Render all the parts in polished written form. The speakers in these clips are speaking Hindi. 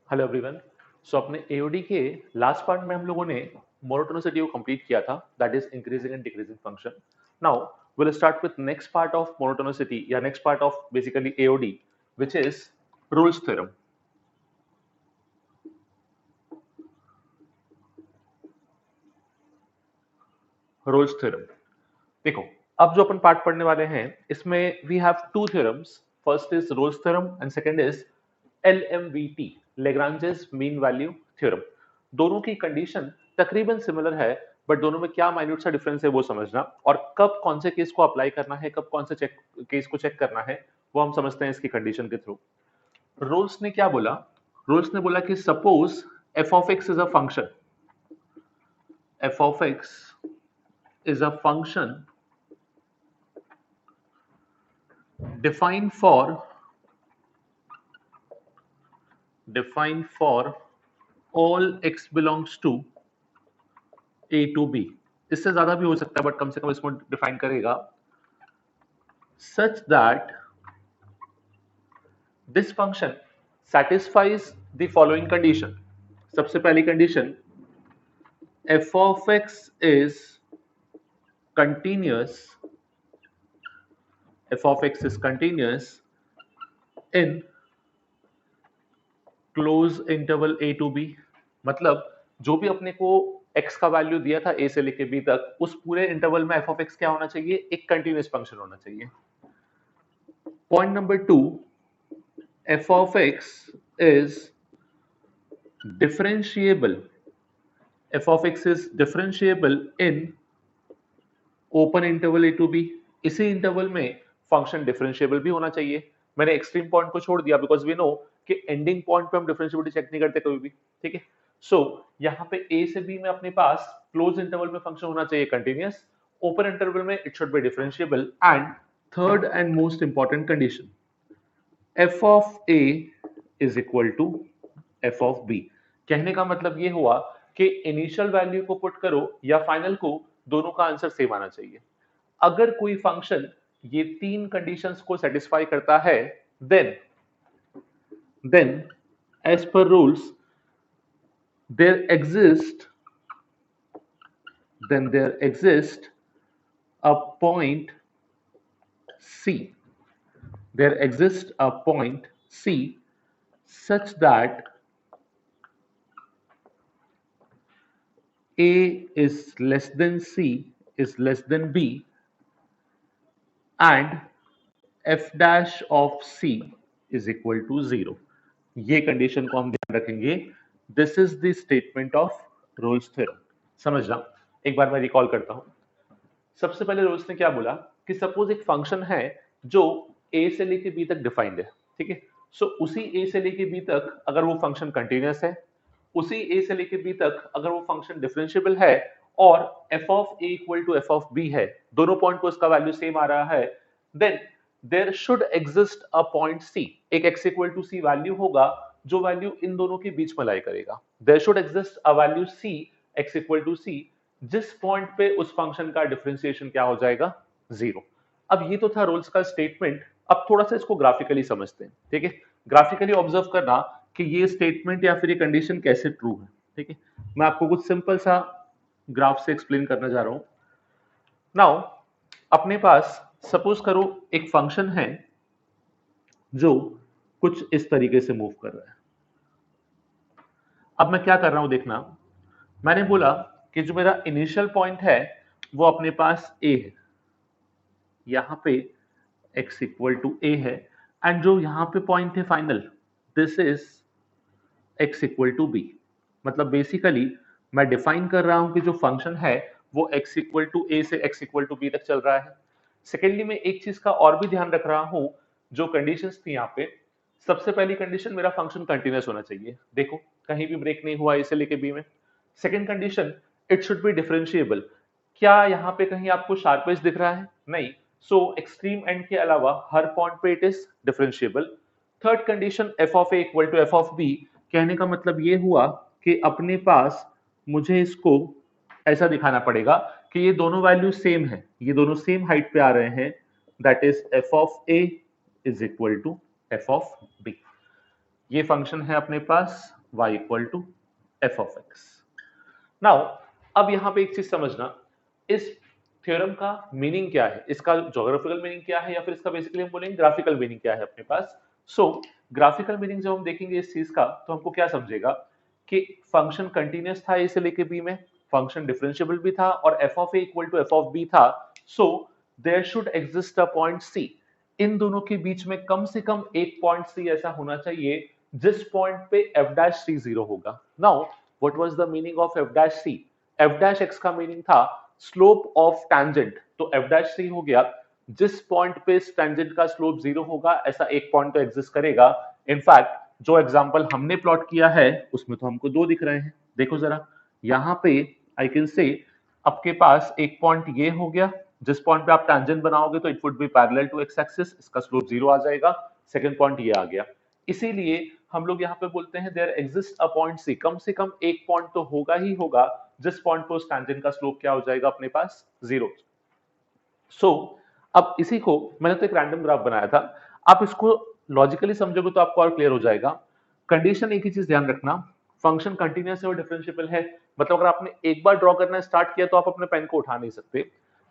Hello everyone. सो अपने एओडी के लास्ट पार्ट में हम लोगों ने मोनोटोनिसिटी को कंप्लीट किया था, that is increasing and decreasing function. Now will start with next part of monotonicity या next part of basically AOD, which is Rolle's theorem. Rolle's theorem, देखो, अब जो अपन पार्ट पढ़ने वाले हैं इसमें we have two theorems. First is Rolle's theorem and second is LMVT, Lagrange's mean value theorem. दोनों की कंडीशन तकरीबन सिमिलर है, बट दोनों में क्या माइन्यूट सा डिफरेंस है वो समझना, और कब कौन से केस को अप्लाई करना है, कब कौन से केस को चेक करना है, वो हम समझते हैं इसकी कंडीशन के थ्रू। रोल्स ने क्या बोला? रोल्स ने बोला कि suppose f of x is a function, f of x is a function defined for all x belongs to a to b। इससे ज्यादा भी हो सकता है बट कम से कम इसको डिफाइन करेगा, such that this function satisfies the following condition। सबसे पहली condition, f of x is continuous, f of x is continuous in close interval a to b। मतलब जो भी अपने को x का वैल्यू दिया था a से लेके b तक, उस पूरे इंटरवल में f of x क्या होना चाहिए? एक कंटिन्यूअस फंक्शन होना चाहिए। Point number two, f of x is differentiable, f of x is differentiable in open interval a to b। इसी इंटरवल में फंक्शन डिफरेंशिएबल भी होना चाहिए। मैंने एक्सट्रीम पॉइंट को छोड़ दिया बिकॉज वी नो कि एंडिंग पॉइंट पे हम डिफरेंशिएबिलिटी चेक नहीं करते कभी भी, ठीक है। सो यहाँ पे a से b में अपने पास क्लोज इंटरवल में फंक्शन होना चाहिए कंटिन्यूअस, ओपन इंटरवल में it should be differentiable, and third and most important condition, f of a is equal to f of b। कहने का मतलब ये हुआ कि इनिशियल वैल्यू को पुट करो या फाइनल को, दोनों का आंसर सेम आना चाहिए। अगर कोई फंक्शन ये तीन कंडीशंस को सेटिस्फाई करता है, then as per rules there exist a point c, there exists a point c such that a is less than c is less than b and f dash of c is equal to 0। ये कंडीशन को हम ध्यान रखेंगे। This is the statement of Rolle's theorem. समझना, एक बार मैं रिकॉल करता हूं। सबसे पहले रोल्स ने क्या बोला कि सपोज एक फंक्शन है जो a से लेके b तक डिफाइंड है, ठीक है। सो उसी a से लेके b तक अगर वो फंक्शन कंटिन्यूअस है, उसी a से लेके b तक अगर वो फंक्शन डिफरेंशिएबल है, और f of a equal to f of b है, दोनों पॉइंट को इसका वैल्यू सेम आ रहा है, then there should exist a point c। एक x equal to c value होगा जो वैल्यू इन दोनों के बीच में लाई करेगा। There should exist a value c, x equal to c, जिस पॉइंट पे उस फंक्शन का डिफरेंशिएशन क्या हो जाएगा? 0। अब ये तो था रोल्स का स्टेटमेंट। अब थोड़ा सा इसको ग्राफिकली समझते हैं, ठीक है। ग्राफिकली ऑब्जर्व करना कि ये स्टेटमेंट या फिर ये कंडीशन कैसे ट्रू है, ठीक है। मैं आपको कुछ सिंपल सा ग्राफ से एक्सप्लेन करने जा रहा हूं। नाउ अपने पास सपोज करो एक फंक्शन है जो कुछ इस तरीके से मूव कर रहा है। अब मैं क्या कर रहा हूं देखना, मैंने बोला कि जो मेरा इनिशियल पॉइंट है वो अपने पास a है, यहां पे x इक्वल टू a है, एंड जो यहां पे पॉइंट है final, this is x equal to b। मतलब बेसिकली मैं डिफाइन कर रहा हूं कि जो फंक्शन है वो x इक्वल टू a से x इक्वल टू b तक चल रहा है। सेकेंडली मैं एक चीज का और भी ध्यान रख रहा हूं, जो कंडीशंस थी यहाँ पे। सबसे पहली कंडीशन, मेरा फंक्शन कंटिन्यूअस होना चाहिए, देखो कहीं भी ब्रेक नहीं हुआ a से लेके b में। Second condition, it should be differentiable. क्या यहाँ पे कहीं आपको शार्प एज दिख रहा है? नहीं। सो एक्सट्रीम एंड के अलावा हर पॉइंट पे it is differentiable. Third condition, f of a equal to f of b। कहने का मतलब ये हुआ कि अपने पास मुझे इसको ऐसा दिखाना पड़ेगा कि ये दोनों वैल्यू सेम है, ये दोनों सेम हाइट पे आ रहे हैं, that is f of a is equal to f of b। ये फंक्शन है अपने पास y equal to F of X. Now अब यहां पे एक चीज समझना, इस थ्योरम का मीनिंग क्या है, इसका ज्योग्राफिकल मीनिंग क्या है, या फिर इसका बेसिकली हम बोलेंगे ग्राफिकल मीनिंग क्या है अपने पास। सो ग्राफिकल मीनिंग जब हम देखेंगे इस चीज का तो हमको क्या समझेगा कि फंक्शन कंटिन्यूअस था ए से लेके बी में, फंक्शन डिफरेंशिएबल भी था और F of A equal to F of B था। So there should exist a point C, इन दोनों के बीच में कम से कम एक पॉइंट सी ऐसा होना चाहिए जिस पॉइंट पे एफ डैश सी जीरो होगा। Now what was the meaning of F dash C? F dash X का मीनिंग था स्लोप ऑफ टैंजेंट, तो एफ डैश सी हो गया जिस पॉइंट पे टैंजेंट का स्लोप जीरो होगा ऐसा एक पॉइंट तो एग्जिस्ट करेगा। इनफैक्ट जो एग्जांपल हमने प्लॉट किया है उसमें तो हमको दो दिख रहे हैं, देखो जरा यहाँ पे आई कैन से आपके पास एक पॉइंट ये हो गया जिस पॉइंट पे आप टैंजेंट बनाओगे तो it would be parallel to X axis, इसका स्लोप जीरो आ जाएगा। सेकंड पॉइंट ये आ गया, इसीलिए हम लोग यहाँ पे बोलते हैं there exist a point C, कम से कम एक पॉइंट तो होगा ही होगा जिस पॉइंट पे उस टैंजेंट का स्लोप क्या हो जाएगा अपने पास जीरो। सो अब इसी को मैंने तो एक रैंडम ग्राफ बनाया था, आप इसको लॉजिकली समझोगे तो आपको और क्लियर हो जाएगा। कंडीशन एक ही चीज ध्यान रखना, फंक्शन कंटिन्यूअस है और डिफरेंशिएबल है, मतलब अगर आपने एक बार ड्रॉ करना स्टार्ट किया तो आप अपने पेन को उठा नहीं सकते।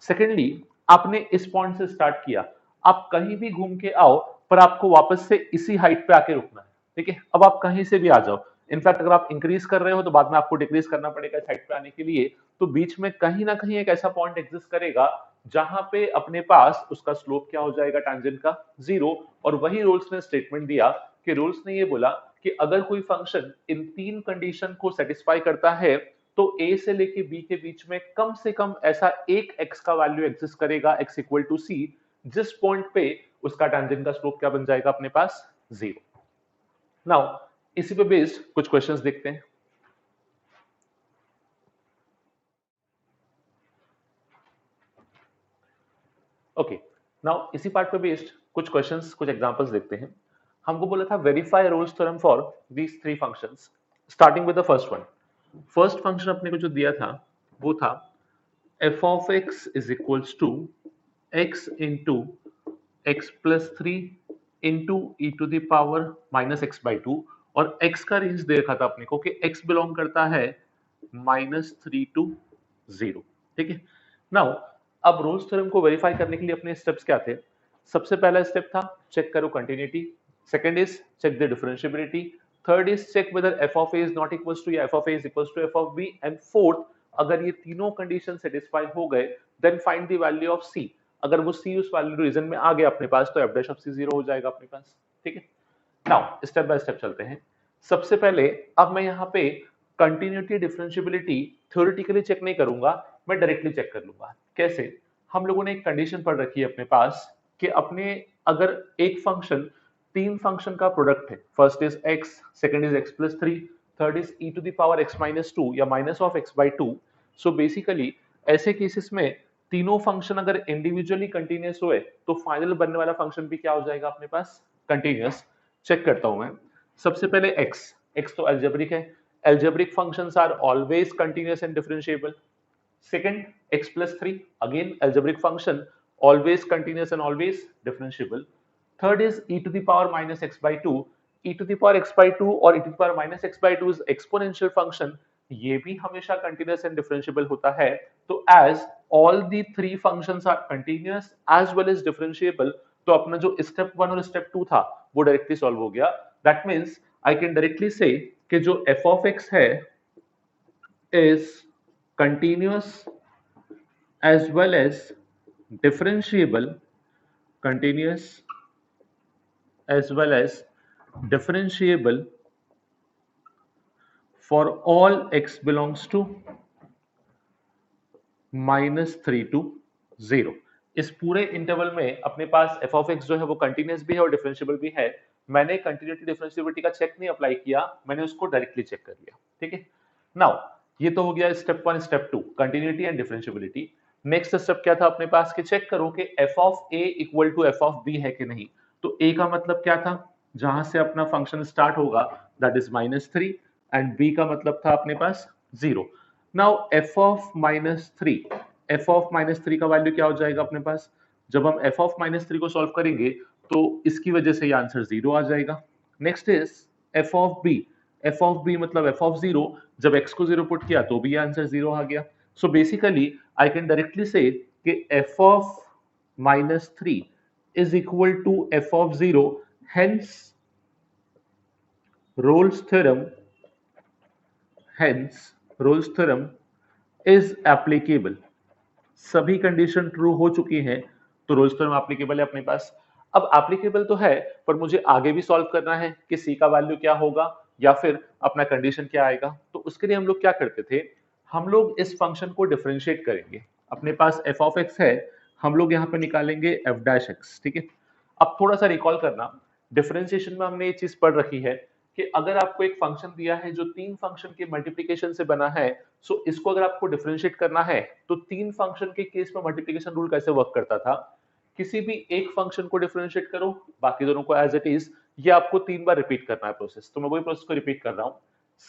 सेकेंडली आपने इस पॉइंट से स्टार्ट किया, आप कहीं भी घूम के आओ पर आपको वापस से इसी हाइट पे आके रुकना है, ठीक है। अब आप कहीं से भी आ जाओ, इनफैक्ट अगर आप इंक्रीज कर रहे हो तो बाद में आपको डिक्रीज करना पड़ेगा इस हाइट पे आने के लिए, तो बीच में कहीं ना कहीं एक ऐसा पॉइंट एग्जिस्ट करेगा जहां पे अपने पास उसका स्लोप क्या हो जाएगा टैंजेंट का जीरो। और वही रोल्स ने स्टेटमेंट दिया कि रोल्स ने ये बोला कि अगर कोई फंक्शन इन तीन कंडीशन को सेटिस्फाई करता है तो ए से लेके बी के बीच में कम से कम ऐसा एक एक्स का वैल्यू एग्जिस्ट करेगा एक्स इक्वल टू सी जिस पॉइंट पे उसका टैंजेंट का स्लोप क्या बन जाएगा अपने पास जीरो। नाउ इसी पे बेस्ड कुछ क्वेश्चंस देखते हैं। ओके, नाउ इसी पार्ट पे बेस्ड कुछ क्वेश्चंस कुछ एग्जांपल्स देखते हैं। हमको बोला था verify Rolle's theorem for these three functions, starting with the first one. First function अपने को जो दिया था वो था F of X is equals to X into X plus three into E to the power minus X by two, और एक्स का रेंज दे रखा था अपने को कि एक्स बिलोंग करता है -3 टू 0, ठीक है। नाउ अब रोल्स थ्योरम को वेरीफाई करने के लिए अपने स्टेप्स क्या थे? सबसे पहला स्टेप था चेक करो continuity, second is check the differentiability, third is check whether F of A is not equals to या F of A is equals to F of B, and fourth अगर ये तीनों कंडीशन सेटिस्फाई हो गए then find the value of C. अगर वो सी उस वैल्यू रीजन में आ गया अपने पास तो F dash of C zero हो जाएगा अपने पास, ठीक है। नाउ स्टेप बाय स्टेप चलते हैं। सबसे पहले अब मैं यहाँ पे कंटिन्यूटी डिफरेंशिएबिलिटी थ्योरेटिकली चेक नहीं करूंगा, मैं डायरेक्टली चेक कर लूंगा। कैसे? हम लोगों ने एक कंडीशन पढ़ रखी है अपने पास कि अपने अगर एक फंक्शन तीन फंक्शन का प्रोडक्ट है, first is X, second is X plus three, third is E to the power X minus two या minus of X by two. So basically ऐसे केसेस में तीनों फंक्शन अगर इंडिविजुअली कंटिन्यूअस हुए तो फाइनल बनने वाला फंक्शन भी क्या हो जाएगा अपने पास कंटिन्यूअस। चेक करता हूं मैं। सबसे पहले x, x तो अलजेब्रिक है, algebraic functions are always continuous and differentiable. Second, x plus 3, again algebraic function, always continuous and always differentiable. Third is e to the power minus x by 2, e to the power x by 2 और e to the power minus x by 2 is exponential function, ये भी हमेशा continuous and differentiable होता है। तो as all the three functions are continuous as well as differentiable, तो अपना जो स्टेप वन और स्टेप टू था वो डायरेक्टली सॉल्व हो गया। That means I can directly say कि जो एफ ऑफ एक्स है is continuous as well as differentiable, continuous as well as differentiable for all x belongs to -3 to 0। इस पूरे इंटरवल में अपने पास एफ ऑफ एक्स जो है वो कंटिन्यूअस भी है और डिफरेंशिएबल भी है। मैंने कंटिन्यूटी डिफरेंशिएबिलिटी का चेक नहीं अप्लाई किया, मैंने उसको डायरेक्टली चेक कर लिया, ठीक है। नाउ ये तो हो गया step one step two, continuity and differentiability. Next step क्या था अपने पास कि चेक करो कि F of A equal to F of B है कि नहीं। तो ए का मतलब क्या था, जहां से अपना फंक्शन स्टार्ट होगा दैट इज -3, एंड बी का मतलब था अपने पास 0। Now F of -3, F of -3 का वैल्यू क्या हो जाएगा अपने पास, जब हम एफ ऑफ -3 को सॉल्व करेंगे तो इसकी वजह से ये आंसर 0 आ जाएगा। Next is F of B मतलब एफ ऑफ जीरो, जब एक्स को जीरो पुट किया तो भी आंसर जीरो आ गया. So basically I can directly say कि F of -3 is equal to f of 0. Hence, Rolle's theorem, hence Rolle's theorem is applicable. सभी कंडीशन ट्रू हो चुकी हैं तो रोल्स थ्योरम एप्लीकेबल है अपने पास. अब एप्लीकेबल तो है, पर मुझे आगे भी सॉल्व करना है कि सी का वैल्यू क्या होगा या फिर अपना कंडीशन क्या आएगा. तो उसके लिए हम लोग क्या करते थे, हम लोग इस फंक्शन को डिफरेंशिएट करेंगे. अपने पास एफ ऑफ एक्स है, हम लोग यहाँ पे निकालेंगे एफ डैश एक्स. ठीक है. अब थोड़ा सा रिकॉल करना, डिफरेंशिएशन में हमने ये चीज पढ़ रखी है कि अगर आपको एक फंक्शन दिया है जो तीन फंक्शन के मल्टीप्लिकेशन से बना है, सो इसको अगर आपको डिफरेंशिएट करना है तो तीन फंक्शन के केस में मल्टीप्लिकेशन रूल कैसे वर्क करता था, किसी भी एक फंक्शन को डिफरेंशिएट करो, बाकी दोनों को एज इट इज, ये आपको तीन बार रिपीट करना है प्रोसेस. तो मैं वही प्रोसेस को रिपीट कर रहा हूं.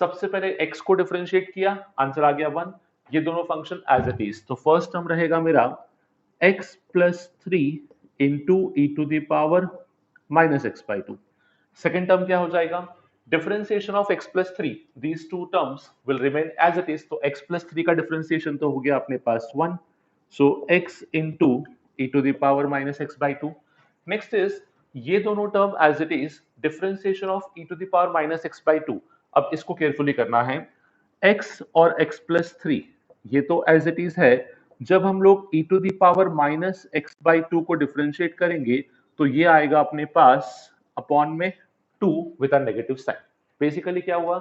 सबसे पहले x को डिफरेंशिएट किया, आंसर आ गया 1. ये दोनों फंक्शन एज इट इज. तो फर्स्ट टर्म रहेगा मेरा x plus 3 into E to the power minus X by two. Second term क्या हो जाएगा, differentiation of x plus 3, these two terms will remain as it is. तो x प्लस 3 का डिफरेंशिएशन तो हो गया अपने पास 1. So x into E to the power minus X by two. Next is ये दोनों term as it is, differentiation of E to the power minus X by two. अब इसको केयरफुली करना है, x और x प्लस 3 ये तो एज इट इज है. जब हम लोग e to the power minus X by two को डिफरेंशिएट करेंगे तो ये आएगा अपने पास अपॉन में 2 with a negative sign. Basically क्या हुआ,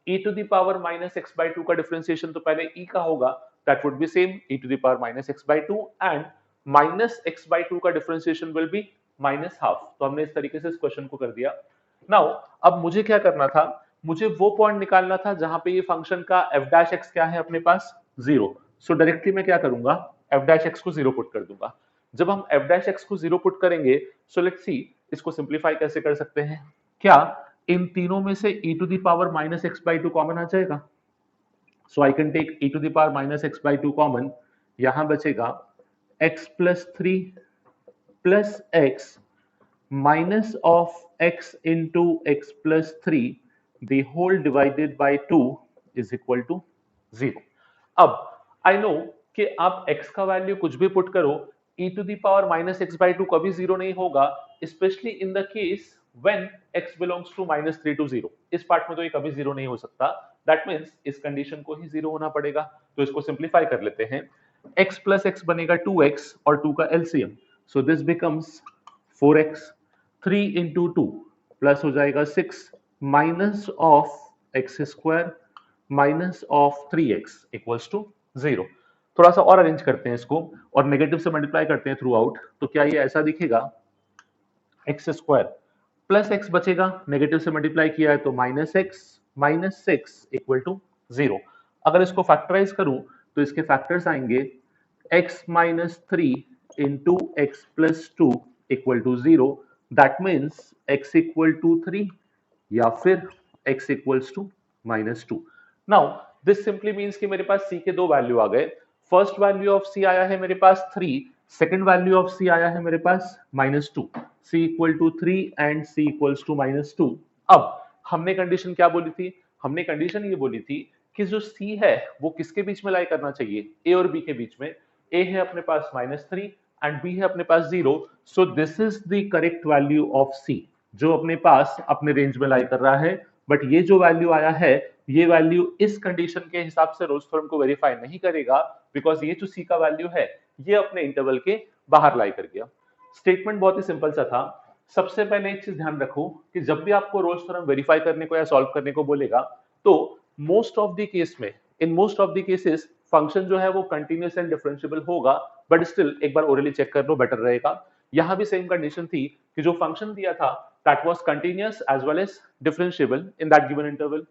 e to the power minus X by two का डिफरेंशिएशन तो पहले e का होगा, that would be same e to the power minus X by two, and minus X by two का differentiation will be minus half. तो हमने इस तरीके से इस क्वेश्चन को कर दिया. नाउ अब मुझे क्या करना था, मुझे वो पॉइंट निकालना था जहां पे ये फंक्शन का एफ डैश एक्स क्या है अपने पास, जीरो. सो डायरेक्टली मैं क्या करूंगा, एफ डैश एक्स को जीरो पुट कर दूंगा. जब हम एफ डैश एक्स को जीरो पुट करेंगे, सो लेट्स सी इसको सिंप्लीफाई कैसे कर सकते हैं. क्या इन तीनों में से e to the power minus X by two common आ जाएगा. So I can take e to the power minus X by two common. यहां बचेगा x plus 3 plus X minus of x into x plus 3 the whole divided by 2 is equal to 0. अब I know कि आप x का वैल्यू कुछ भी पुट करो, e to the power minus x by 2 कभी जीरो नहीं होगा, specially in the case when x belongs to minus 3 to 0. इस पार्ट में तो ये कभी जीरो नहीं हो सकता. दैट मीन्स इस कंडीशन को ही जीरो होना पड़ेगा. तो इसको सिंप्लीफाई कर लेते हैं. x प्लस एक्स बनेगा 2x और 2 का LCM. So this becomes 4x. 3 into two plus हो जाएगा 6 minus of X square minus of 3x equals to 0. थोड़ा सा और अरेंज करते हैं इसको और नेगेटिव से मल्टीप्लाई करते हैं थ्रू आउट. तो क्या ये ऐसा दिखेगा, एक्स स्क्वायर प्लस एक्स बचेगा, नेगेटिव से मल्टीप्लाई किया है तो minus X minus 6 equal to 0. अगर इसको फैक्टराइज करूं तो इसके फैक्टर्स आएंगे x minus 3 into X plus 2 equal to 0. That means x equal to 3 या फिर x equals to minus 2. Now this simply means कि मेरे पास c के दो वैल्यू आ गए. फर्स्ट वैल्यू ऑफ c आया है मेरे पास 3, सेकेंड वैल्यू ऑफ c आया है मेरे पास minus 2. c equal to 3 and c equals to minus 2. अब हमने कंडीशन क्या बोली थी, हमने कंडीशन ये बोली थी कि जो c है वो किसके बीच में लाई करना चाहिए, a और b के बीच में. a है अपने पास माइनस 3 एंड b है अपने पास 0. So this is the correct value of c जो अपने पास अपने रेंज में लाई कर रहा है. बट ये जो वैल्यू आया है, ये वैल्यू इस कंडीशन के हिसाब से रोल्स थ्योरम को वेरीफाई नहीं करेगा, बिकॉज ये जो c का वैल्यू है ये अपने इंटरवल के बाहर लाई कर गया. स्टेटमेंट बहुत ही सिंपल सा था. सबसे पहले एक चीज ध्यान रखो कि जब भी आपको रोल्स थ्योरम वेरीफाई करने को या सॉल्व करने को बोलेगा तो मोस्ट ऑफ द केस में, in most of the cases function जो है वो कंटिन्यूअस एंड डिफरेंशिएबल होगा. बट स्टिल एक बार ओरली चेक कर लो, बेटर रहेगा. यहां भी सेम कंडीशन थी कि जो फंक्शन दिया था that was continuous as well as differentiable in that given interval.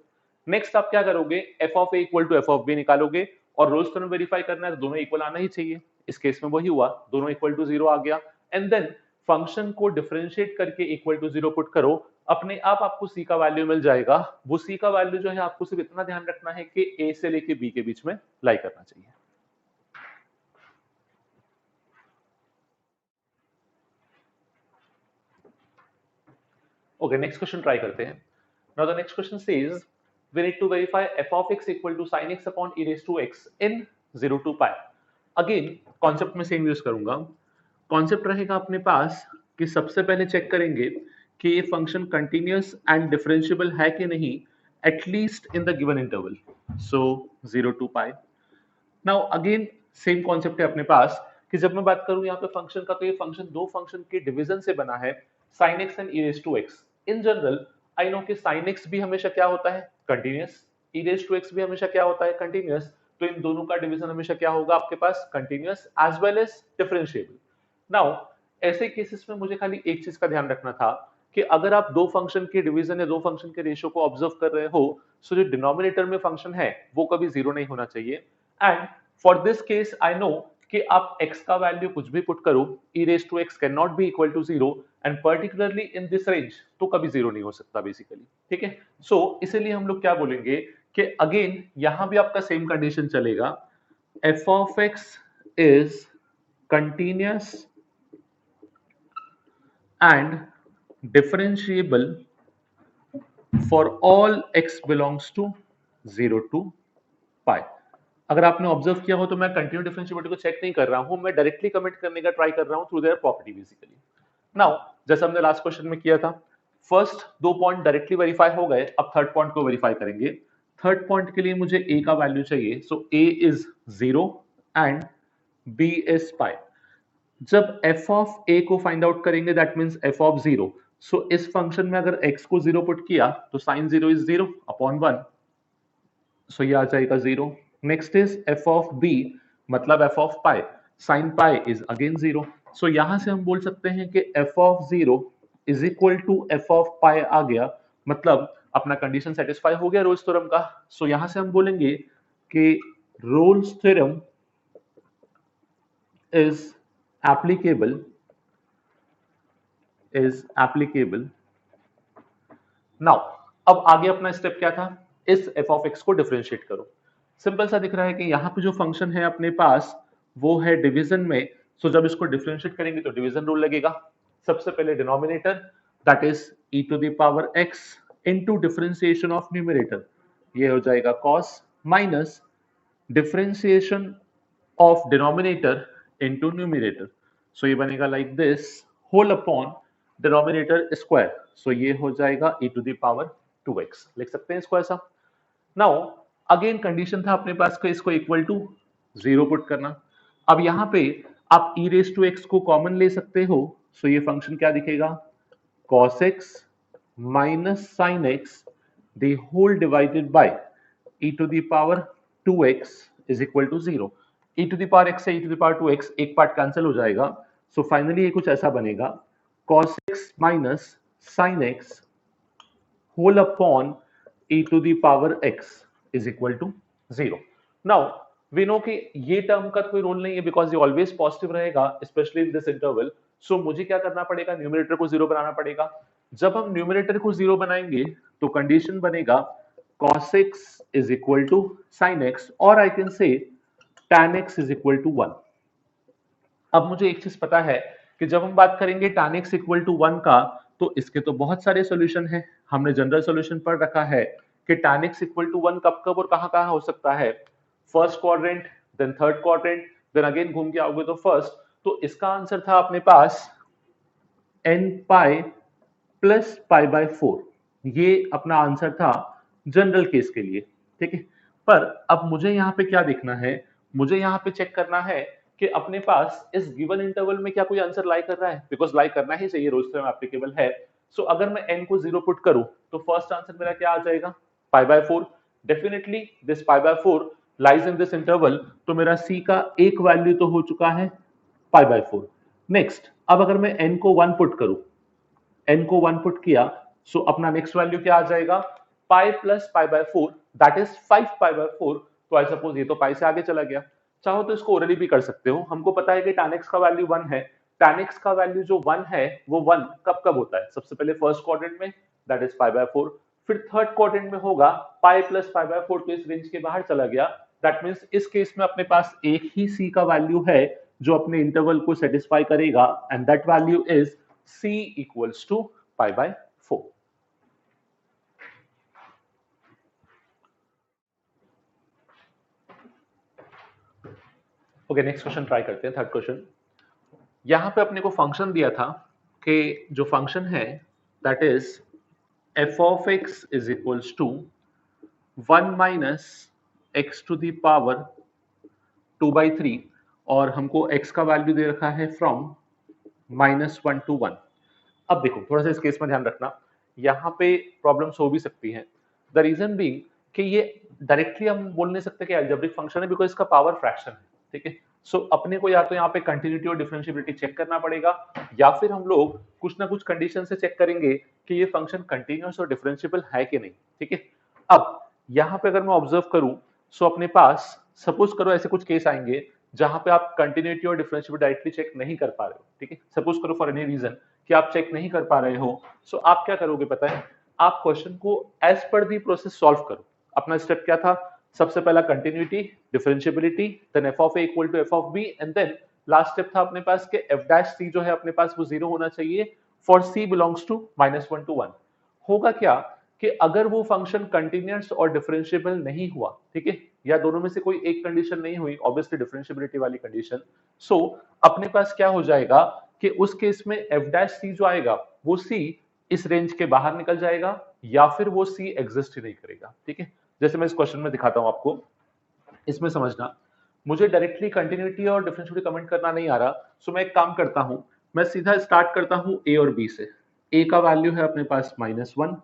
Next आप क्या करोगे, f of a equal to f of b निकालोगे और रोल्स थ्योरम वेरीफाई करना है तो दोनों इक्वल आना ही चाहिए. इस केस में वही हुआ, दोनों इक्वल टू 0 आ गया. एंड देन फंक्शन को डिफरेंशिएट करके इक्वल टू 0 पुट करो, अपने आप आपको c का वैल्यू मिल जाएगा. वो c का वैल्यू जो है आपको सिर्फ इतना ध्यान रखना है कि a से लेके b के बीच में लाई करना चाहिए. ओके, नेक्स्ट क्वेश्चन ट्राई करते हैं. Now the next question says we need to verify f of x equal to sin x upon e raised to x in 0 to pi. Again concept में सेम यूज करूंगा. कॉन्सेप्ट रहेगा अपने पास कि सबसे पहले चेक करेंगे कि ये फंक्शन कंटिन्यूअस एंड डिफरेंशिएबल है कि नहीं at least in the given interval. So 0 two pi. Now again same concept है अपने पास कि जब मैं बात करूं यहाँ पे फंक्शन का, तो ये फंक्शन दो फंक्शन के डिवीजन से बना है, sin x and e raised to x. In general I know कि sin x भी हमेशा क्या होता है, continuous. e raised to x भी हमेशा क्या होता है, कंटिन्यूअस. तो इन दोनों का डिवीजन हमेशा क्या होगा आपके पास, continuous as well as differentiable. Now ऐसे केसेस में मुझे खाली एक चीज का ध्यान रखना था कि अगर आप दो फंक्शन के डिवीजन या दो फंक्शन के रेशियो को ऑब्जर्व कर रहे हो, सो जो डिनोमिनेटर में फंक्शन है वो कभी जीरो नहीं होना चाहिए. And for this case I know कि आप x का वैल्यू कुछ भी पुट करो, e raised to x can not be equal to zero and particularly in this range तो कभी जीरो नहीं हो सकता बेसिकली. ठीक है. सो इसीलिए हम लोग क्या बोलेंगे कि अगेन यहां भी आपका सेम कंडीशन चलेगा, f of x is continuous and differentiable for all x belongs to 0 to pi. अगर आपने ऑब्जर्व किया हो तो मैं कंटिन्यू डिफरेंशिएबिलिटी को चेक नहीं कर रहा हूं, मैं डायरेक्टली कमिट करने का ट्राई कर रहा हूं through their property basically. Now जैसा हमने लास्ट क्वेश्चन में किया था, फर्स्ट दो पॉइंट डायरेक्टली वेरीफाई हो गए, अब थर्ड पॉइंट को वेरीफाई करेंगे. थर्ड पॉइंट के लिए मुझे a का वैल्यू चाहिए, सो a is 0 and b is pi. जब f ऑफ a को फाइंड आउट करेंगे दैट मींस f ऑफ 0. सो इस फंक्शन में अगर x को 0 पुट किया तो sin 0 इज 0 अपॉन 1, सो ये आ जाएगा 0. Next is f of b, मतलब f of pi, sin pi is again 0. So यहां से हम बोल सकते हैं कि f of 0 is equal to f of pi आ गया, मतलब अपना कंडीशन सेटिस्फाई हो गया रोल्स थ्योरम का. सो यहां से हम बोलेंगे कि Rolle's theorem is applicable now. अब आगे अपना स्टेप क्या था, इस f of x को डिफरेंशिएट करो. सिंपल सा दिख रहा है कि यहाँ पे जो फंक्शन है अपने पास वो है डिवीजन में. सो जब इसको डिफरेंशिएट करेंगे तो डिवीजन रूल लगेगा. सबसे पहले denominator that is e to the power x into differentiation of numerator, ये हो जाएगा cos minus differentiation of denominator into numerator. So ये बनेगा like this, whole upon denominator square. So ये हो जाएगा e to the power 2x, लिख सकते हैं इसको ऐसा. नाउ अगेन कंडीशन था अपने पास का इसको इक्वल टू 0 पुट करना. अब यहां पे आप e रेज टू x को कॉमन ले सकते हो. सो ये फंक्शन क्या दिखेगा, cos x minus sin x the whole divided by e to the power 2x is equal to 0. e to the power x से e to the power 2x एक पार्ट कैंसिल हो जाएगा. सो फाइनली ये कुछ ऐसा बनेगा, cos x minus sin x whole upon e to the power x is equal to 0. Now we know कि ये टर्म का कोई रोल नहीं है बिकॉज ये ऑलवेज पॉजिटिव रहेगा स्पेशली इन दिस इंटरवल. सो मुझे क्या करना पड़ेगा, न्यूमरेटर को 0 बनाना पड़ेगा. जब हम न्यूमरेटर को 0 बनाएंगे तो कंडीशन बनेगा cos x is equal to sin x और I can say tan x is equal to 1. अब मुझे एक चीज पता है कि जब हम बात करेंगे tan x equal to 1 का, तो इसके तो बहुत सारे सॉल्यूशन हैं. हमने जनरल सॉल्यूशन पढ़ रखा है कि tan x इक्वल टू 1 कब कब और कहां हो सकता है, first quadrant, then third quadrant, then again घूम के आओगे तो फर्स्ट. तो इसका आंसर था अपने पास n pi plus pi by 4. ये अपना आंसर था जनरल केस के लिए. ठीक है. पर अब मुझे यहाँ पे क्या देखना है, मुझे यहाँ पे चेक करना है कि अपने पास इस गिवन इंटरवल में क्या कोई आंसर लाई कर रहा है, बिकॉज लाई करना ही चाहिए, रोल्स थ्योरम एप्लीकेबल है. सो अगर मैं n को 0 पुट करूं तो फर्स्ट आंसर मेरा क्या आ जाएगा, पाई by 4. Definitely this pi by 4 lies in this interval, तो मेरा c का एक वैल्यू तो हो चुका है पाई बाय 4. नेक्स्ट, अब अगर मैं n को 1 पुट करूं, n को 1 पुट किया, सो अपना नेक्स्ट वैल्यू क्या आ जाएगा, pi plus pi by 4 that is 5 pi by 4. तो आई सपोज ये तो पाई से आगे चला गया. चाहो तो इसको ओरली भी कर सकते हो. हमको पता है कि tan x का वैल्यू 1 है. tan x का वैल्यू जो 1 है वो 1 कब कब होता है, सबसे पहले फर्स्ट क्वाड्रेंट में दैट इज पाई बाय 4, फिर थर्ड क्वाड्रेंट में होगा पाई प्लस पाई बाय 4. तो इस रेंज के बाहर चला गया. दैट मींस इस केस में अपने पास एक ही c का वैल्यू है जो अपने इंटरवल को सेटिस्फाई करेगा and that value is c equals to pi by 4. Okay, next question try करते हैं, थर्ड क्वेश्चन। यहाँ पे अपने को फंक्शन दिया था कि जो फंक्शन है that is F of X is equals to 1 minus X to the power 2/3 और हमको x का वैल्यू दे रखा है फ्रॉम -1 to 1। अब देखो थोड़ा सा इस केस में ध्यान रखना, यहाँ पे प्रॉब्लम्स हो भी सकती हैं। द रीजन बीइंग कि ये डायरेक्टली हम बोल नहीं सकते कि अलजेब्रिक फंक्शन है बिकॉज इसका पावर फ्रैक्शन है, ठीक है। सो अपने को या तो यहाँ पे कंटिन्यूटी और डिफरेंशिएबिलिटी चेक करना पड़ेगा या फिर हम लोग कुछ ना कुछ कंडीशन से चेक करेंगे कि ये फंक्शन कंटिन्यूअस और डिफरेंशिएबल है कि नहीं, ठीक है। अब यहाँ पे अगर मैं ऑब्जर्व करूं सो अपने पास सपोज करो ऐसे कुछ केस आएंगे जहां पे आप कंटिन्यूटी और डिफरेंशिएबिलिटी डायरेक्टली चेक नहीं कर पा रहे हो, ठीक है। सपोज करो फॉर एनी रीजन कि आप चेक नहीं कर पा रहे हो, सो आप क्या करोगे पता है, आप क्वेश्चन को as per the process solve करो। अपना स्टेप क्या था, सबसे पहला continuity, differentiability, then F of A equal to F of B and then last step था अपने पास के एफ डैश सी जो है अपने पास वो जीरो होना चाहिए for C belongs to -1 to 1। होगा क्या कि अगर वो फंक्शन कंटिन्यूअस और डिफरेंशिएबल नहीं हुआ, ठीक है, या दोनों में से कोई एक कंडीशन नहीं हुई, ऑब्वियसली डिफरेंशिएबिलिटी वाली कंडीशन, सो अपने पास क्या हो जाएगा कि उस केस में एफ डैश सी जो आएगा वो सी इस रेंज के बाहर निकल जाएगा या फिर वो सी एग्जिस्ट ही नहीं करेगा, ठीक है। जैसे मैं इस क्वेश्चन में दिखाता हूं आपको, इसमें समझना, मुझे डायरेक्टली कंटिन्यूटी और डिफरेंशिएबिलिटी कमेंट करना नहीं आ रहा, सो मैं एक काम करता हूं, मैं सीधा स्टार्ट करता हूं ए और बी से। ए का वैल्यू है अपने पास -1,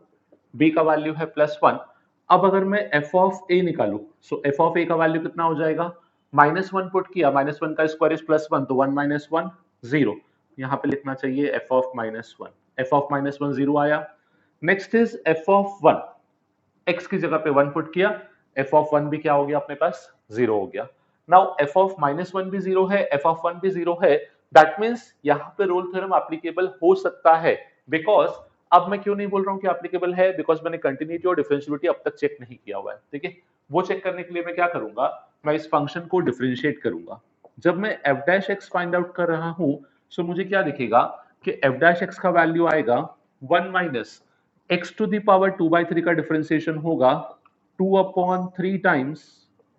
बी का वैल्यू है +1। अब अगर मैं एफ ऑफ ए निकालू, सो एफ ऑफ ए का वैल्यू कितना हो जाएगा, -1 पुट किया, -1 का स्क्वायर इज +1 तो 1 - 1 0। यहाँ पे लिखना चाहिए एफ ऑफ -1, एफ ऑफ -1 0 आया। Next is F of 1, x की जगह पे 1 पुट किया, एफ ऑफ 1 भी क्या हो गया अपने पास, 0 हो गया। नाउ एफ ऑफ -1 भी 0 है, एफ ऑफ 1 भी 0 है, दैट मींस यहाँ पे रोल थ्योरम एप्लीकेबल हो सकता है। बिकॉज अब मैं क्यों नहीं बोल रहा हूँ कि एप्लीकेबल है, बिकॉज मैंने कंटिन्यूटी और डिफरेंशिएबिलिटी अब तक चेक नहीं किया हुआ है, ठीक है। वो चेक करने के लिए मैं क्या करूंगा, मैं इस फंक्शन को डिफरेंशिएट करूंगा। जब मैं F dash X find out कर रहा हूं सो मुझे क्या दिखेगा कि एफ डैश एक्स का वैल्यू आएगा 1 minus x to the power 2/3 का डिफरेंशिएशन होगा 2/3 times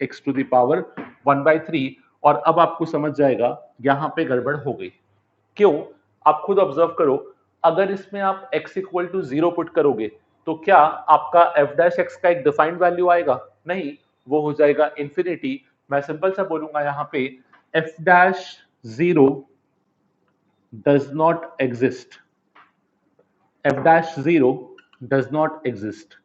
x to the power 1/3। और अब आपको समझ जाएगा यहां पे गड़बड़ हो गई। क्यों, आप खुद ऑब्जर्व करो, अगर इसमें आप x इक्वल टू 0 पुट करोगे तो क्या आपका f डैश x का एक डिफाइंड वैल्यू आएगा, नहीं, वो हो जाएगा इंफिनिटी। मैं सिंपल सा बोलूंगा यहाँ पे f dash 0 does not exist, f dash 0 does not exist.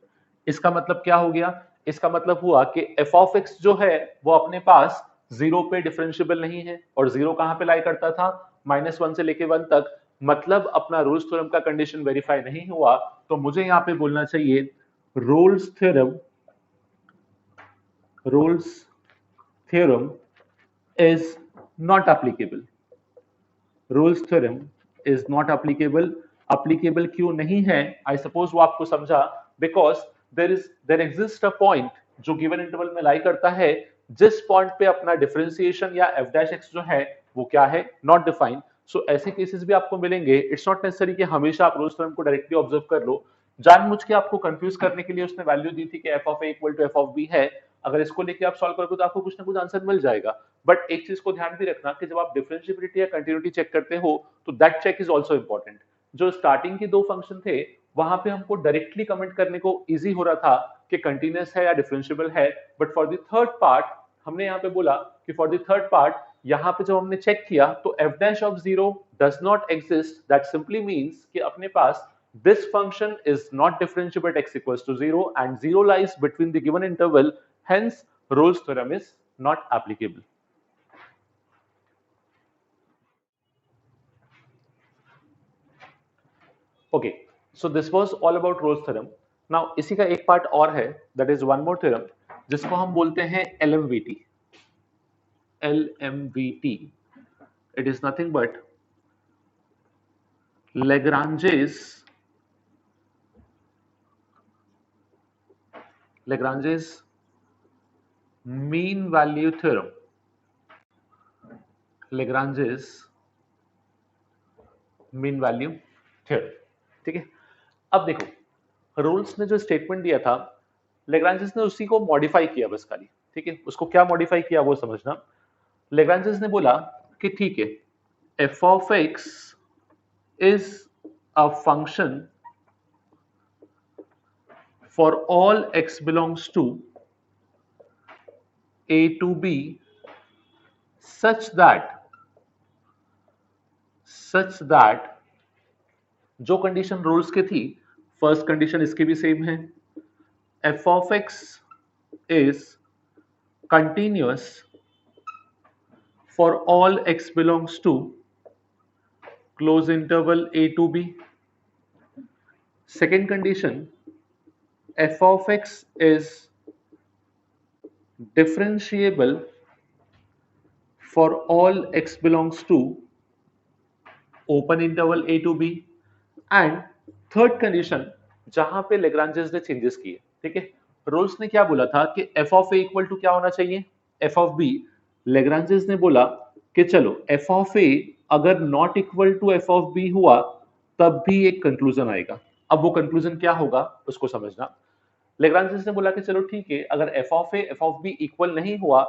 इसका मतलब क्या हो गया, इसका मतलब हुआ कि f ऑफ x जो है वो अपने पास 0 पे डिफरेंशिएबल नहीं है, और 0 कहां पे लाई करता था, -1 से लेके 1 तक, मतलब अपना रोल्स थ्योरम का कंडीशन वेरीफाई नहीं हुआ। तो मुझे यहां पे बोलना चाहिए Rolle's theorem, Rolle's theorem is not applicable, Rolle's theorem is not applicable. Applicable क्यों नहीं है, आई सपोज वो आपको समझा, because there exist a point जो गिवन इंटरवल में लाई करता है, जिस पॉइंट पे अपना डिफरेंशिएशन या एफ डैश एक्स जो है वो क्या है, नॉट डिफाइंड। सो ऐसे केसेस भी आपको मिलेंगे। इट्स नॉट नेसेसरी कि हमेशा आप रोल्स थ्योरम को डायरेक्टली ऑब्जर्व कर लो, जानबूझ के आपको कंफ्यूज करने के लिए उसने वैल्यू दी थी कि F of A equal to F of B है। अगर इसको लेके आप सॉल्व करोगे तो आपको कुछ ना कुछ आंसर मिल जाएगा। बट एक चीज को ध्यान भी रखना कि जब आप डिफरेंशिएबिलिटी या कंटिन्यूटी चेक करते हो तो that check is also important. जो स्टार्टिंग के दो फंक्शन थे वहां पे हमको डायरेक्टली कमेंट करने को इजी हो रहा था कि कंटिन्यूअस है या डिफरेंशिएबल है, but for the third part हमने यहाँ पे बोला कि फॉर द थर्ड पार्ट यहाँ पे जब हमने चेक किया तो f dash of 0 does not exist, that simply means कि अपने पास this function is not differentiable at x equals to 0 and 0 lies between the given interval, hence Rolle's theorem is not applicable. Okay, so this was all about Rolle's theorem. Now इसी का एक पार्ट और है, that is one more theorem जिसको हम बोलते हैं LMVT. LMVT, it is nothing but Lagrange's mean value theorem. Lagrange's mean value theorem, ठीक है। अब देखो रोल्स ने जो स्टेटमेंट दिया था, लेग्रांजेस ने उसी को मॉडिफाई किया बस खाली, ठीक है। उसको क्या मॉडिफाई किया वो समझना। लेग्रांजेस ने बोला कि ठीक है, F of X is a function for all X belongs to a to b such that जो कंडीशन रूल्स की थी, फर्स्ट कंडीशन इसकी भी सेम है, F of X is continuous for all X belongs to close interval a to b. Second condition, F of X is differentiable for all x belongs to open interval a to b. And third condition जहां पे लेग्रांजेस ने चेंजेस किए, ठीक है, रोल्स ने क्या बोला था कि F of A equal to क्या होना चाहिए, एफ ऑफ बी. लेग्रांजेस ने बोला कि चलो एफ ऑफ ए अगर not equal to F of B हुआ तब भी एक कंक्लूजन आएगा. अब वो कंक्लूजन क्या होगा उसको समझना. लेग्रांजेस ने बोला कि चलो ठीक है, अगर F of A F of B equal नहीं हुआ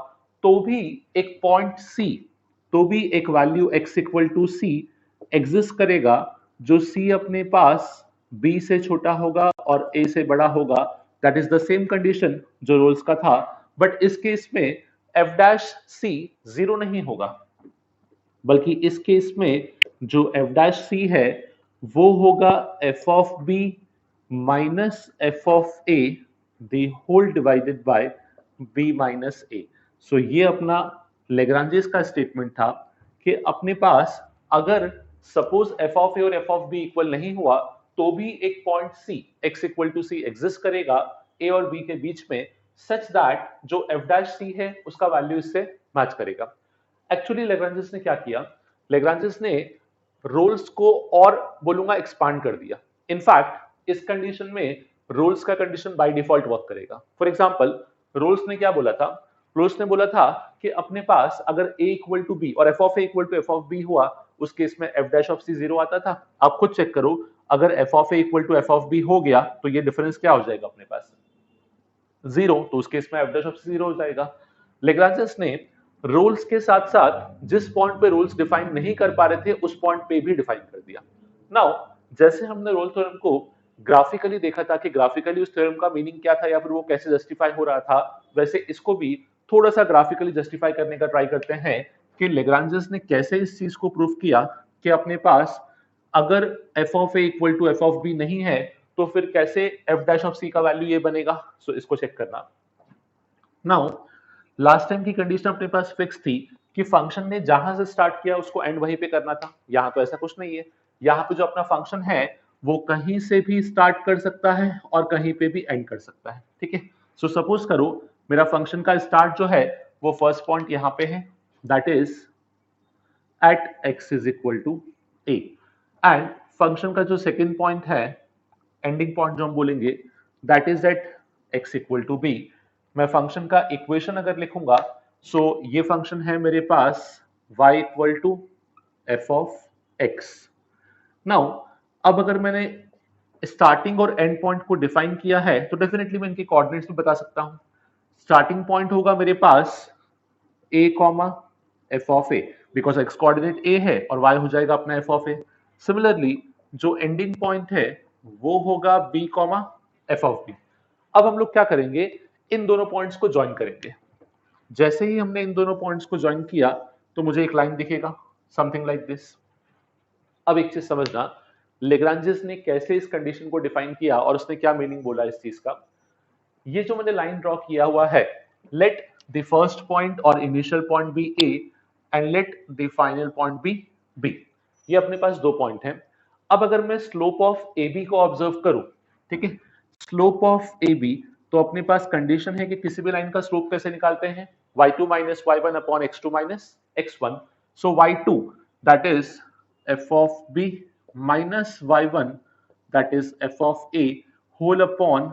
तो भी एक पॉइंट सी, तो भी एक value x equal to C exist करेगा जो c अपने पास b से छोटा होगा और a से बड़ा होगा. That is the same condition जो रोल्स का था, बट इस केस में f डैश c जीरो नहीं होगा, बल्कि इस केस में जो f डैश c है वो होगा f of b minus F of a the whole divided by b minus a. So ये अपना लेग्रांजेस का स्टेटमेंट था कि अपने पास अगर सपोज एफ ऑफ ए और एफ ऑफ बी इक्वल नहीं हुआ तो भी एक point C X equal to C exist करेगा ए और बी के बीच में, सच दैट जो एफ डैश सी है उसका वैल्यू इससे मैच करेगा. एक्चुअली लेग्रांजेस ने क्या किया, लेग्रांजेस ने रोल्स को और बोलूंगा एक्सपांड कर दिया. इनफैक्ट इस कंडीशन में रोल्स का कंडीशन बाय डिफॉल्ट वर्क करेगा. फॉर एग्जांपल रोल्स ने क्या बोला था, रोल्स ने बोला था कि अपने पास अगर a इक्वल टू बी और f of a equal to f of b हुआ उस केस में f dash of c zero आता था. आप खुद चेक करो, अगर f of a equal to f of b हो गया तो ये डिफरेंस क्या हो जाएगा अपने पास, जीरो. तो उस केस में f dash of c zero हो जाएगा. लेग्रांजेस ने रोल्स के साथ साथ जिस पॉइंट पे रोल्स डिफाइन नहीं कर पा रहे थे उस पॉइंट पे भी डिफाइन कर दिया. नाउ जैसे हमने रोल थ्योरम को ग्राफिकली देखा था कि ग्राफिकली उस थ्योरम का मीनिंग क्या था या फिर वो कैसे जस्टिफाई हो रहा था, वैसे इसको भी थोड़ा सा ग्राफिकली जस्टिफाई करने का ट्राई करते हैं कि लेग्रांजेस ने कैसे इस चीज को प्रूव किया कि अपने पास अगर F of A equal to F of B नहीं है तो फिर कैसे एफ डैश ऑफ सी का वैल्यू ये बनेगा. सो इसको चेक करना. नाउ लास्ट टाइम की कंडीशन अपने पास फिक्स थी कि फंक्शन ने जहां से स्टार्ट किया उसको एंड वहीं पे करना था. यहाँ तो ऐसा कुछ नहीं है, यहाँ पे जो अपना फंक्शन है वो कहीं से भी स्टार्ट कर सकता है और कहीं पे भी एंड कर सकता है. ठीक है, सो सपोज करो मेरा फंक्शन का स्टार्ट जो है वो फर्स्ट पॉइंट यहाँ पे है, that is at x is equal to a, and function का जो सेकेंड पॉइंट है, एंडिंग पॉइंट जो हम बोलेंगे, that is at x equal to b. मैं फंक्शन का इक्वेशन अगर लिखूंगा सो ये फंक्शन है मेरे पास y equal to F of x. Now अब अगर मैंने स्टार्टिंग और एंड पॉइंट को डिफाइन किया है तो डेफिनेटली मैं इनके कोऑर्डिनेट्स भी बता सकता हूं. स्टार्टिंग पॉइंट होगा मेरे पास a comma F of A, because X coordinate a है और y हो जाएगा अपना एफ ऑफ ए. सिमिलरली जो एंडिंग पॉइंट है वो होगा b comma F of B. अब हम लोग क्या करेंगे, इन दोनों पॉइंट्स को ज्वाइन करेंगे. जैसे ही हमने इन दोनों पॉइंट्स को ज्वाइन किया तो मुझे एक लाइन दिखेगा समथिंग लाइक दिस. अब एक चीज समझना, लेग्रांजेस ने कैसे इस कंडीशन को डिफाइन किया और उसने क्या मीनिंग बोला इस चीज का. ये जो मैंने लाइन ड्रॉ किया हुआ है, लेट द फर्स्ट पॉइंट और initial point B A and let the final point B B. ये अपने पास दो पॉइंट हैं. अब अगर मैं स्लोप ऑफ ए बी को ऑब्जर्व करूं, ठीक है, स्लोप ऑफ ए बी, तो अपने पास कंडीशन है कि किसी भी लाइन का स्लोप कैसे निकालते हैं, y2 minus y1 upon x2 minus x1. So y2 that is f of b minus y1 that is f of a whole upon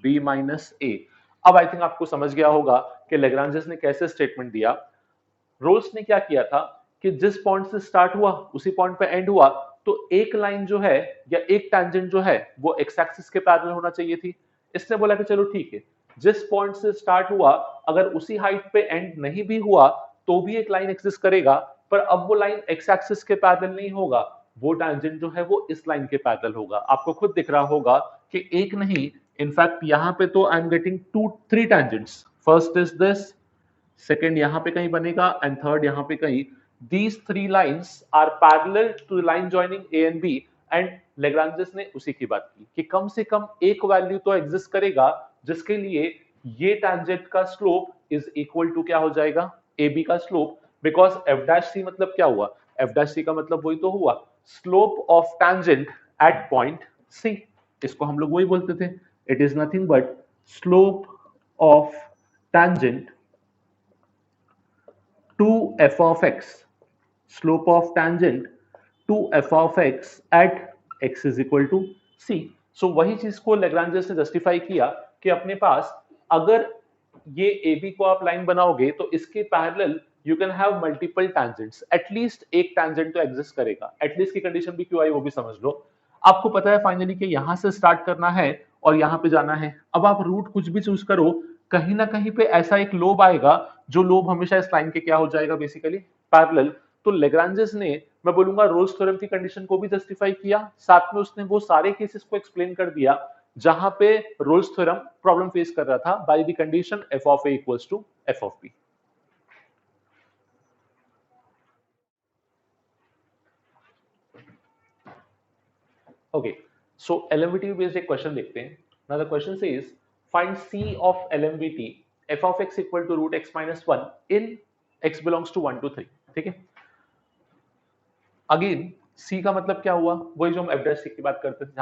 b minus a. अब आई थिंक आपको समझ गया होगा कि लेग्रांजेस ने कैसे स्टेटमेंट दिया. रोल्स ने क्या किया था कि जिस पॉइंट से स्टार्ट हुआ उसी पॉइंट पे एंड हुआ, तो एक लाइन जो है या एक टैंजेंट जो है वो एक्स एक्सिस के पैरेलल होना चाहिए थी. इसने बोला कि चलो ठीक है, जिस पॉइंट से स्टार्ट हुआ अगर उसी हाइट पे एंड नहीं भी हुआ तो भी एक लाइन एग्जिस्ट करेगा, पर अब वो लाइन एक्स एक्सिस के पैरेलल नहीं होगा, वो टैंजेंट जो है वो इस लाइन के पैरेलल होगा। आपको खुद दिख रहा होगा कि एक नहीं, इनफैक्ट यहाँ पे तो I am getting 3 tangents. First is this, second यहाँ पे कहीं बनेगा एंड थर्ड यहाँ पे कहीं। These 3 lines are parallel to line joining A and B, and Lagrange's ने उसी की बात की कि कम से कम एक वैल्यू तो एग्जिस्ट करेगा जिसके लिए ये टैंजेंट का स्लोप इज इक्वल टू क्या हो जाएगा, ए बी का स्लोप। बिकॉज एफ डैश सी मतलब क्या हुआ, एफ डैश सी का मतलब वही तो हुआ, slope of tangent at point C. इसको हम लोग वही बोलते थे, it is nothing but slope of tangent to f of x, slope of tangent to f of x at x is equal to c। सो वही चीज को लेग्रांजेस ने जस्टिफाई किया कि अपने पास अगर ये ए बी को आप लाइन बनाओगे तो इसके parallel you can have multiple tangents, at least एक टैंजेंट तो एग्जिस्ट करेगा। एटलीस्ट की कंडीशन भी क्यों आई वो भी समझ लो। आपको पता है फाइनली कि यहां से स्टार्ट करना है और यहां पे जाना है। अब आप रूट कुछ भी चूज करो, कहीं ना कहीं पे ऐसा एक लोब आएगा जो लोब हमेशा इस लाइन के क्या हो जाएगा, बेसिकली पैरेलल। तो लेग्रांजेस ने, मैं बोलूंगा रोल्स थ्योरम की कंडीशन को भी जस्टिफाई किया, साथ में उसने वो सारे केसेस को एक्सप्लेन कर दिया जहां पे रोल्स थ्योरम प्रॉब्लम फेस कर रहा था by the condition f of a equals to f of b। Okay, so LMVT based एक क्वेश्चन देखते हैं। Now the question says find c of LMVT f of x equal to root x minus 1 in x belongs to 1 to 3। ठीक है, अगेन c का मतलब क्या हुआ, वही जो हम f dash c की बात करते थे,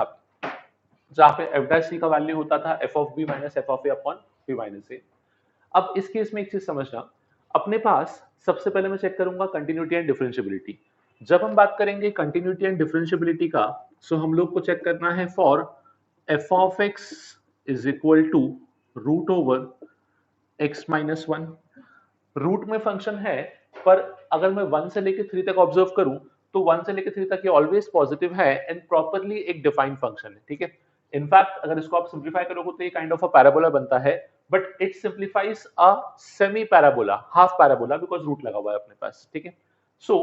जहां पे f dash c का वैल्यू होता था f of b minus f of a upon b minus a। अब इस केस में एक चीज समझना, अपने पास सबसे पहले मैं चेक करूंगा कंटिन्यूटी एंड डिफरेंशियबिलिटी। जब हम बात करेंगे कंटिन्यूटी एंड डिफरेंशियबिलिटी का, सो हम लोग को चेक करना है for f of x is equal to root over x minus 1। Root में फंक्शन है, पर अगर मैं 1 से लेकर 3 तक ऑब्जर्व करूं तो 1 से लेकर 3 तक ये ऑलवेज पॉजिटिव है एंड प्रॉपर्ली एक डिफाइंड फंक्शन है। ठीक है, इनफैक्ट अगर इसको आप सिंप्लीफाई करोगे तो ये काइंड ऑफ अ पैराबोला बनता है, but it simplifies a semi parabola, half parabola, because root लगा हुआ है अपने पास। ठीक है, सो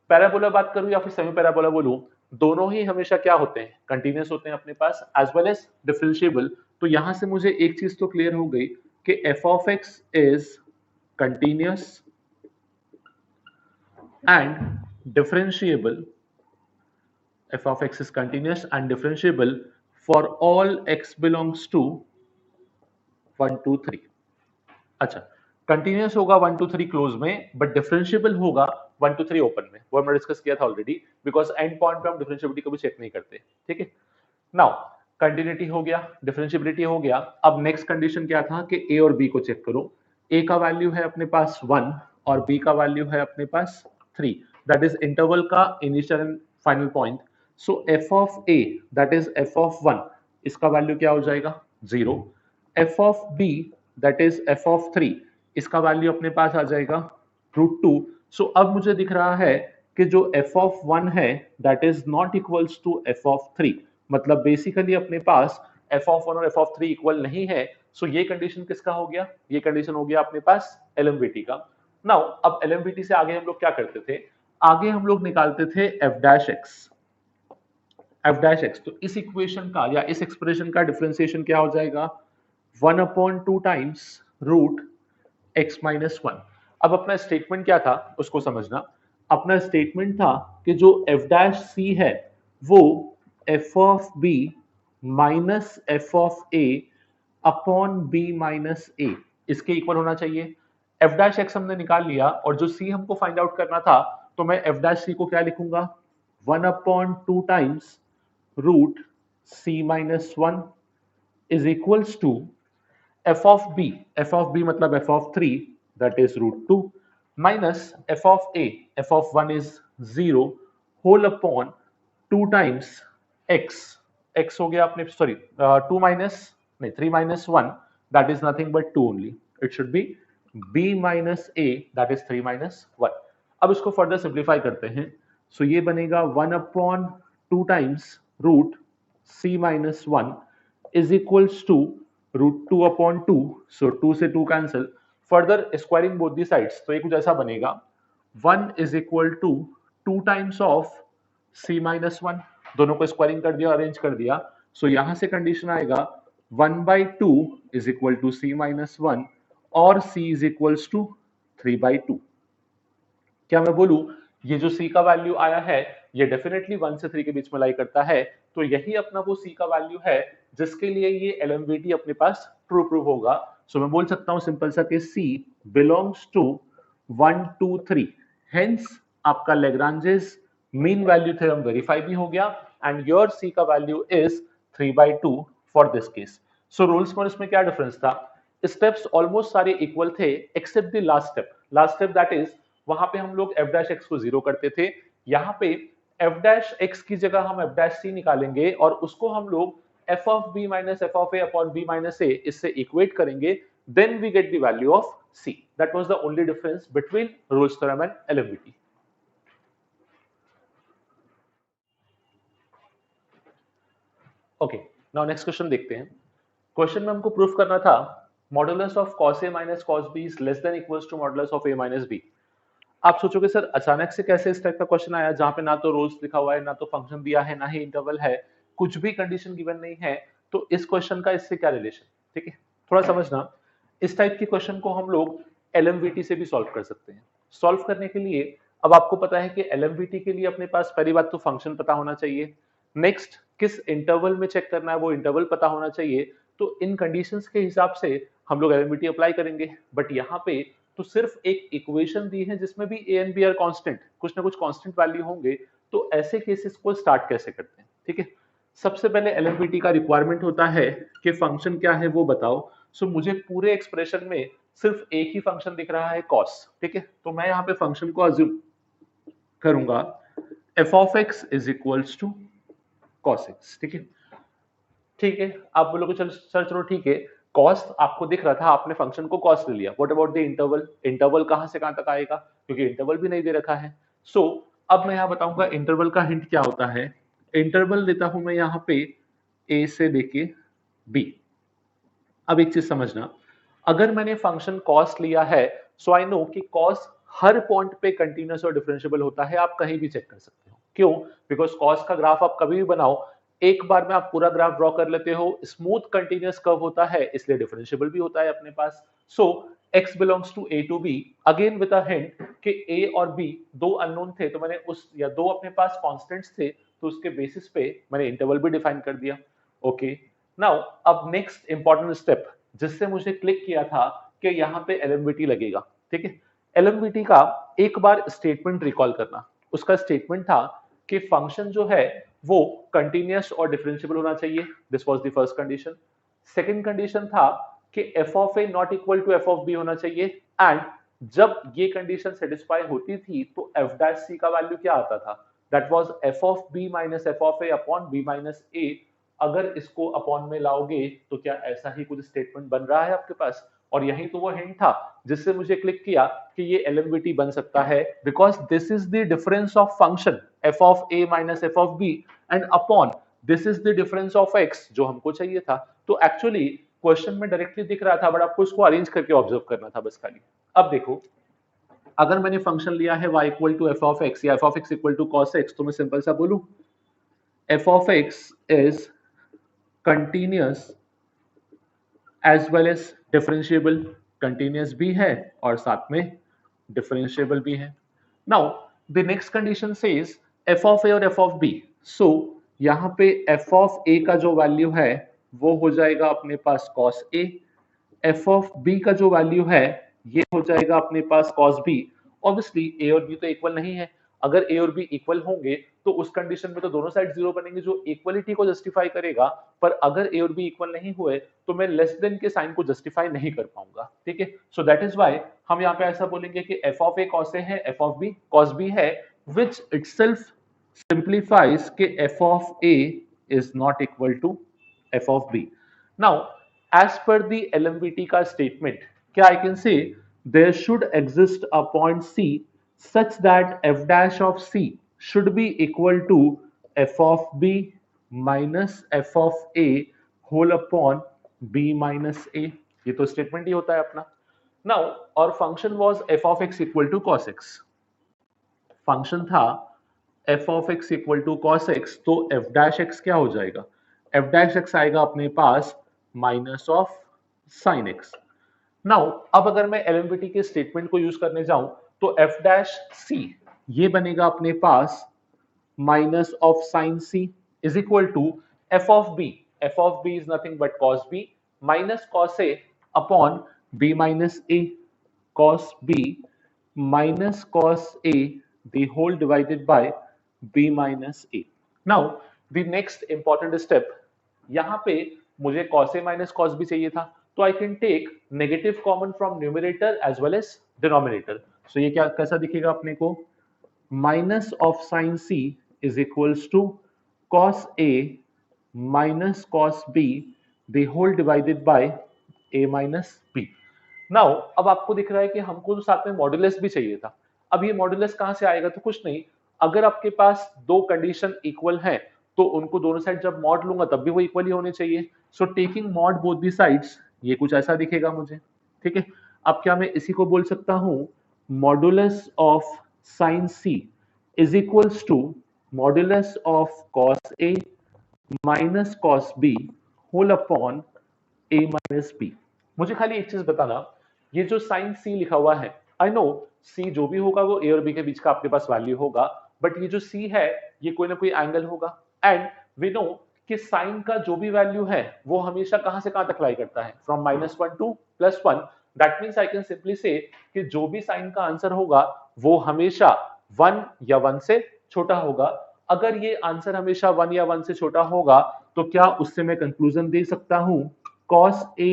पैराबोला बात करूं या फिर सेमी पैराबोला बोलूं, दोनों ही हमेशा क्या होते हैं, कंटिन्यूअस होते हैं अपने पास एज वेल एज डिफरेंशिएबल। तो यहां से मुझे एक चीज तो क्लियर हो गई कि f of x is continuous and differentiable, f of x is continuous and differentiable for all x belongs to 1 to 3। अच्छा, कंटिन्यूअस होगा 1 to 3 क्लोज में, बट डिफरेंशिएबल होगा 1 to 3 ओपन में। वो हमने डिस्कस किया था ऑलरेडी, बिकॉज एंड पॉइंट पे हम डिफरेंशिएबिलिटी कभी चेक नहीं करते। ठीक है, नाउ कंटिन्यूटी हो गया, डिफरेंशिएबिलिटी हो गया। अब नेक्स्ट कंडीशन क्या था कि ए और बी को चेक करो। ए का वैल्यू है अपने पास 1 और बी का वैल्यू है अपने पास 3, दैट इज इंटरवल का initial and final point. So F of A that is F of 1, इसका वैल्यू क्या हो जाएगा 0। F of B that is F of 3, इसका वैल्यू अपने पास आ जाएगा √2। सो अब मुझे दिख रहा है कि जो एफ ऑफ 1 है that is not equals to F of 3, मतलब बेसिकली अपने पास f of 1 और f of 3 इक्वल नहीं है। सो ये कंडीशन किसका हो गया, ये कंडीशन हो गया अपने पास LMVT का। नाउ अब LMVT से आगे हम लोग क्या करते थे, आगे हम लोग निकालते थे f dash x। f dash x, तो इस इक्वेशन का या इस एक्सप्रेशन का डिफरेंशिएशन क्या हो जाएगा 1/2 टाइम्स रूट x माइनस 1। अब अपना स्टेटमेंट क्या था उसको समझना। अपना स्टेटमेंट था कि जो f dash c है वो f of b minus f of a upon b minus a इसके इक्वल होना चाहिए। f dash x हमने निकाल लिया और जो c हमको फाइंड आउट करना था, तो मैं f dash c को क्या लिखूंगा 1/2 times root c minus 1 is equals to f of b मतलब f of 3 that is √2 minus f of 1 is 0 whole upon 2 times x हो गया अपने, सॉरी 2 minus नहीं 3 minus 1 that is nothing but 2 only, it should be b minus a that is 3 minus 1। अब इसको फर्दर सिंप्लीफाई करते हैं, सो ये बनेगा 1/2 times root c minus 1 is equals to √2/2, so 2 से 2 cancel, further squaring both the sides, तो ये कुछ ऐसा बनेगा 1 is equal to 2 times of c minus 1, दोनों को स्क्वायरिंग कर दिया, अरेंज कर दिया। सो यहां से कंडीशन आएगा 1/2 is equal to c minus 1 और c इज इक्वल्स टू 3/2। क्या मैं बोलूं ये जो c का वैल्यू आया है ये डेफिनेटली 1 से 3 के बीच में लाई करता है, तो यही अपना वो c का वैल्यू है जिसके लिए ये LMVT अपने पास ट्रू प्रूव होगा। सो मैं बोल सकता हूं सिंपल सा कि c बिलोंग्स टू 1 2 3, हेंस आपका Lagrange's mean value theorem verify भी हो गया एंड योर c का value is 3/2 for this case. So Rolle's में इसमें क्या डिफरेंस था, स्टेप्स ऑलमोस्ट सारे इक्वल थे except the last step that is वहां पे हम लोग f डैश x को जीरो करते थे, यहाँ पे f डैश x की जगह हम f डैश c निकालेंगे और उसको हम लोग f of b minus f of a upon b minus a इससे इक्वेट करेंगे, then we get the value of c। That was the only difference between Rolle's theorem and LMVT। Okay, now next question देखते हैं। क्वेश्चन में हमको प्रूफ करना था modulus of cos a minus cos b is less than equals to modulus of a minus b। आप सोचोगे सर अचानक से कैसे इस टाइप का क्वेश्चन आया जहां पे ना तो रोल्स लिखा हुआ है, ना तो फंक्शन दिया है, ना ही इंटरवल है, कुछ भी कंडीशन गिवन नहीं है, तो इस क्वेश्चन का इससे क्या रिलेशन। ठीक है, थोड़ा समझना, इस टाइप के क्वेश्चन को हम लोग LMVT से भी सॉल्व कर सकते हैं। सॉल्व करने के लिए अब आपको पता है कि LMVT के लिए अपने पास पहली बात तो फंक्शन पता होना चाहिए, नेक्स्ट किस इंटरवल में चेक करना है वो इंटरवल पता होना चाहिए, तो इन कंडीशंस के हिसाब से हम लोग LMVT अप्लाई करेंगे। बट यहाँ पे तो सिर्फ एक इक्वेशन दी है जिसमें भी a and b are constant, कुछ ना कुछ कांस्टेंट वैल्यू होंगे, तो ऐसे केसेस को स्टार्ट कैसे करते हैं। ठीक है, सबसे पहले LMVT का रिक्वायरमेंट होता है कि फंक्शन क्या है वो बताओ। सो मुझे पूरे एक्सप्रेशन में सिर्फ एक ही फंक्शन दिख रहा है cos। ठीक है, तो मैं यहाँ पे फंक्शन को अज्यूम करूंगा f of x is equals to cos x। ठीक है, ठीक है, आप बोलोगे चल सर चलो ठीक है, कॉस्ट आपको दिख रहा था, आपने फंक्शन को कॉस्ट ले लिया, what about the interval, interval कहां से कहां तक आएगा, क्योंकि इंटरवल भी नहीं दे रखा है। सो अब मैं यहां बताऊंगा इंटरवल का हिंट क्या होता है। इंटरवल देता हूं मैं यहां पे a से लेके b। अब एक चीज समझना, अगर मैंने फंक्शन कॉस्ट लिया है सो आई नो कि कॉस्ट हर पॉइंट पे कंटीन्यूअस और डिफरेंशिएबल होता है, आप कहीं भी चेक कर सकते हो। क्यों, बिकॉज कॉस्ट का ग्राफ आप कभी भी बनाओ एक बार में आप पूरा ग्राफ ड्रॉ कर लेते हो, स्मूथ कंटीन्यूअस कर्व होता है इसलिए डिफरेंशिएबल भी होता है अपने पास। So x belongs to a to b, again with a hint कि a और b दो अननोन थे, तो मैंने उस या दो अपने पास कांस्टेंट्स थे तो उसके बेसिस पे मैंने इंटरवल भी डिफाइन कर दिया। ओके, नाउ अब नेक्स्ट इंपॉर्टेंट स्टेप जिससे मुझे क्लिक किया था कि यहाँ पे LMVT लगेगा। ठीक है, LMVT का एक बार स्टेटमेंट रिकॉल करना, उसका स्टेटमेंट था कि फंक्शन जो है वो कंटीन्यूअस और डिफरेंशिएबल होना चाहिए, this was the first condition. Second condition था कि f of a not equal to f of b होना चाहिए, एंड जब ये कंडीशन सेटिस्फाई होती थी तो f डैश c का वैल्यू क्या आता था, that was f of b minus f of a upon b minus a। अगर इसको अपॉन में लाओगे तो क्या ऐसा ही कुछ स्टेटमेंट बन रहा है आपके पास, और यही तो वो हिंट था जिससे मुझे क्लिक किया कि ये LMVT बन सकता है, because this is the difference of function f of a minus f of b and upon this is the difference of x जो हमको चाहिए था। तो एक्चुअली क्वेश्चन में डायरेक्टली दिख रहा था बट आपको इसको अरेंज करके ऑब्जर्व करना था बस खाली। अब देखो, अगर मैंने फंक्शन लिया है y equal to f of x या f of x equal to cos x, तो मैं सिंपल सा बोलूं f of x is continuous as well as differentiable, continuous भी है और साथ में डिफरेंशिएबल भी है। Now the next condition says f of a और f ऑफ b। सो यहाँ पे f ऑफ a का जो वैल्यू है वो हो जाएगा अपने पास cos a, f of b का जो वैल्यू है ये हो जाएगा अपने पास cos b। ऑब्वियसली a और b तो इक्वल नहीं है, अगर a और b इक्वल होंगे तो उस कंडीशन में तो दोनों साइड जीरो बनेंगे जो इक्वलिटी को जस्टिफाई करेगा, पर अगर a और b इक्वल नहीं हुए तो मैं लेस देन के साइन को जस्टिफाई नहीं कर पाऊंगा। ठीक है, सो दैट इज व्हाई हम यहाँ पे ऐसा बोलेंगे कि f of a cos a है, f of b cos b है, which itself simplifies कि f of a is not equal to f of b. Now, as per the LMVT का statement, क्या I can say there should exist a point C such that f dash of C should be equal to f of b minus f of a whole upon b minus a। ये तो स्टेटमेंट ही होता है अपना। नाउ और function was f of x equal to cos x, function था f of x equal to cos x, तो f डैश x क्या हो जाएगा, f डैश x आएगा अपने पास minus of sin x। Now अब अगर मैं एलएमवीटी के स्टेटमेंट को यूज करने जाऊं तो f डैश c ये बनेगा अपने पास minus of sin c is equal to f of b, f of b is nothing but cos b minus cos a upon b minus a, cos b minus cos a the whole divided by b minus a। now the next important step, यहाँ पे मुझे cos a minus cos b चाहिए था, तो I can take negative common from numerator as well as denominator. So ये क्या कैसा दिखेगा अपने को, minus of sin c is equals to cos a minus cos b the whole divided by a minus b। Now अब आपको दिख रहा है कि हमको तो साथ में मॉड्यूलस भी चाहिए था। अब ये मॉड्यूलस कहां से आएगा, तो कुछ नहीं, अगर आपके पास दो कंडीशन इक्वल हैं तो उनको दोनों साइड जब मॉड लूंगा तब भी वो इक्वल ही होने चाहिए। So taking mod both the sides, ये कुछ ऐसा दिखेगा मुझे, ठीक है। अब क्या मैं इसी को बोल सकता हूं modulus of sin c is equals to modulus of cos a minus cos b whole upon a minus b। मुझे खाली एक चीज बताना, ये जो sin c लिखा हुआ है, आई नो c जो भी होगा वो a और b के बीच का आपके पास वैल्यू होगा, बट ये जो c है ये कोई ना कोई एंगल होगा, एंड वी नो कि साइन का जो भी वैल्यू है वो हमेशा कहां से कहां तक लाई करता है, from -1 to +1। That means I can simply say कि जो भी साइन का आंसर होगा वो हमेशा 1 या 1 से छोटा होगा। अगर ये आंसर हमेशा 1 या 1 से छोटा होगा तो क्या उससे मैं कंक्लूजन दे सकता हूं cos a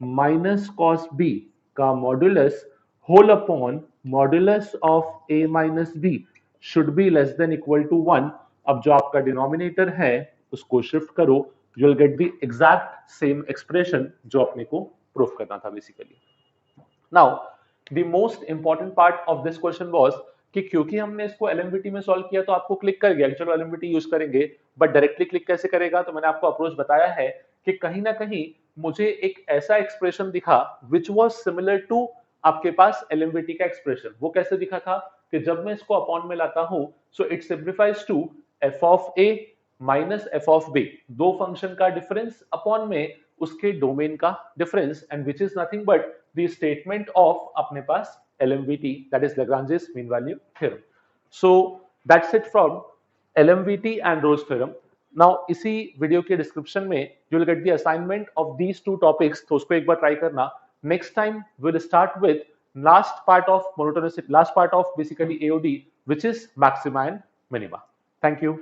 minus cos b का modulus whole upon modulus of a minus b should be less than equal to 1। अब जो आपका डिनोमिनेटर है उसको शिफ्ट करो, you will get the exact same expression जो अपने को प्रूफ करना था basically. Now the most important part of this question was कि क्योंकि हमने इसको एलएमवीटी में सॉल्व किया तो आपको क्लिक कर गया कि चलो एलएमवीटी यूज करेंगे, बट डायरेक्टली क्लिक कैसे करेगा, तो मैंने आपको अप्रोच बताया है कि कहीं ना कहीं मुझे एक ऐसा एक्सप्रेशन दिखा विच वाज सिमिलर टू आपके पास एलएमवीटी का एक्सप्रेशन। वो कैसे दिखा था कि जब मैं इसको अपॉन में लाता हूं so it simplifies to F of A minus F of B, दो फंक्शन का डिफरेंस अपॉन में उसके डोमेन का difference, and which is nothing but the statement of अपने पास LMVT, that is Lagrange's mean value theorem. So that's it from LMVT and Rolle's theorem. Now इसी वीडियो के डिस्क्रिप्शन में you will get the assignment of these two topics, तो उसको एक बार ट्राई करना। Next time we'll start with last part of monotonicity, last part of basically AOD, which is maxima and minima. Thank you.